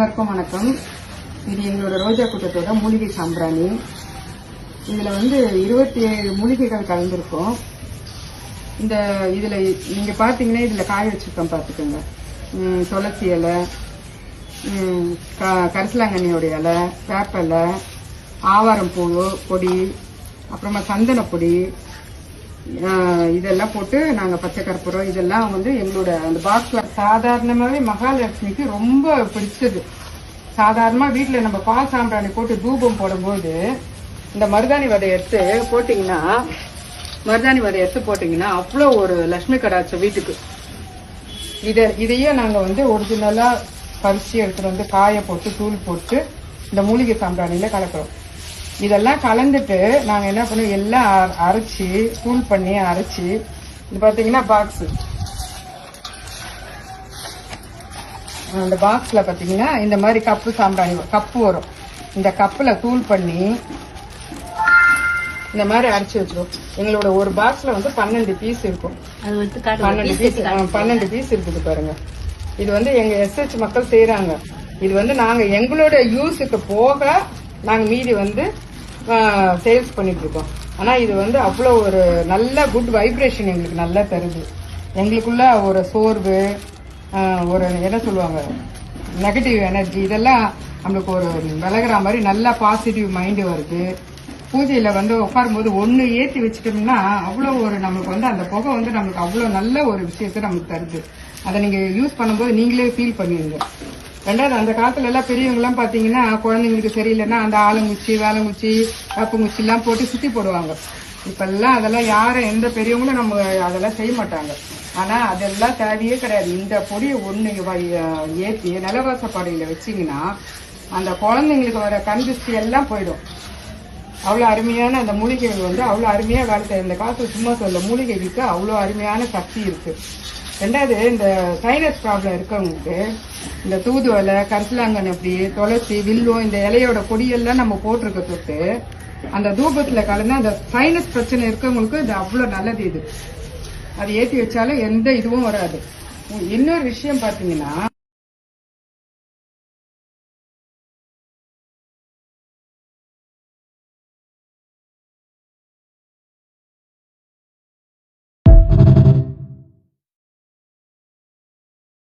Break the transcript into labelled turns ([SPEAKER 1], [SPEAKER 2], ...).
[SPEAKER 1] அனைவருக்கும் வணக்கம். இது எங்களோட ரோஜா கூட்டத்தோட மூலிகை சாம்பிராணி. இதுல 27 மூலிகைகள் கலந்துருக்கும். இதுல நீங்க பாத்தீங்கன்னா இதுல காய வச்சிருக்கோம் பாத்துக்கோங்க. துளசி இலை, கரிசலாங்கண்ணியோட இலை, வேப்பலை, ஆவாரம் பூ பொடி, அப்புறமா சந்தன பொடி, இதெல்லாம் போட்டு நாங்க பச்சை கற்பூரம் இதெல்லாம் எங்களோட அந்த பாக்ஸ்ல சாதாரணமாவே மகாலட்சுமிக்கு ரொம்ப பிடிச்சது. சாதாரணமா வீட்டுல நம்ம பால் சாம்பிராணி போட்டு தூபம் போடும்போது இந்த மருதாணி விதை எடுத்து போட்டீங்கன்னா அவ்வளோ ஒரு லட்சுமி கடாட்சம் வீட்டுக்கு. இதையே நாங்க ஒரிஜினலா பறிச்சு எடுத்துட்டு காய போட்டு தூள் போட்டு இந்த மூலிகை சாம்பிராணியில கலக்கிறோம். இதெல்லாம் கலந்துட்டு நாங்க என்ன பண்ணுவோம், எல்லாம் அரைச்சி தூள் பண்ணி அரைச்சி இது பாத்தீங்கன்னா பாக்ஸ், அந்த பாக்ஸ்ல பாத்தீங்கன்னா இந்த மாதிரி கப்பு சாம்பிராணி கப்பு வரும். இந்த கப்புல தூள் பண்ணி இந்த மாதிரி அரைச்சி வச்சிருவோம். எங்களோட ஒரு பாக்ஸ்ல 12 பீஸ் இருக்கும். 12 பீஸ் இருக்குது பாருங்க. இது எங்க SH மக்கள் செய்யறாங்க. இது நாங்க எங்களோட யூஸுக்கு போக நாங்க மீதி சேல்ஸ் பண்ணிட்டு இருக்கோம். ஆனா இது அவ்வளோ ஒரு நல்ல குட் வைப்ரேஷன் எங்களுக்கு நல்லா தருது. எங்களுக்குள்ள ஒரு சோர்வு, ஒரு என்ன சொல்லுவாங்க நெகட்டிவ் எனர்ஜி, இதெல்லாம் நம்மளுக்கு ஒரு விலகிற மாதிரி நல்ல பாசிட்டிவ் மைண்ட் வருது. பூஜையில உட்காரும் போது ஒண்ணு ஏற்றி வச்சுட்டோம்னா அவ்வளோ ஒரு நம்மளுக்கு அந்த புகை நம்மளுக்கு அவ்வளோ நல்ல ஒரு விஷயத்த நமக்கு தருது. அதை நீங்க யூஸ் பண்ணும்போது நீங்களே ஃபீல் பண்ணுவீங்க. ரெண்டாவது, அந்த காலத்துல எல்லாம் பெரியவங்க எல்லாம் பாத்தீங்கன்னா குழந்தைங்களுக்கு சரியில்லைன்னா அந்த ஆலங்குச்சி, வேலங்குச்சி, கப்புங்குச்சி எல்லாம் போட்டு சுத்தி போடுவாங்க. இப்ப எல்லாம் அதெல்லாம் யாரும் எந்த பெரியவங்களும் நம்ம அதெல்லாம் செய்ய மாட்டாங்க. ஆனா அதெல்லாம் தேவையே கிடையாது. இந்த பொடியை ஒண்ணு ஏற்றி நிலவாசப்பாடையில வச்சீங்கன்னா அந்த குழந்தைங்களுக்கு வர கண்திஷ்டி எல்லாம் போயிடும். அவ்வளவு அருமையான அந்த மூலிகைகள் அவ்வளவு அருமையா வேலை செய்ய. இந்த காலத்துல சும்மா சொல்ல மூலிகைகளுக்கு அவ்வளவு அருமையான சக்தி இருக்கு. ரெண்டாவது, இந்த சைனஸ் ப்ராப்ளம் இருக்கவங்களுக்கு இந்த தூதுவலை, கரிசலாங்கண்ணி, அப்படி துளசி, வில்வம், இந்த இலையோட பொடியெல்லாம் நம்ம போட்டிருக்க தொட்டு அந்த தூபத்துல கலந்து அந்த சைனஸ் பிரச்சனை இருக்கவங்களுக்கு இது அவ்வளவு நல்லது. இது அது ஏற்றி வச்சாலும் எந்த இதுவும் வராது. இன்னொரு விஷயம் பாத்தீங்கன்னா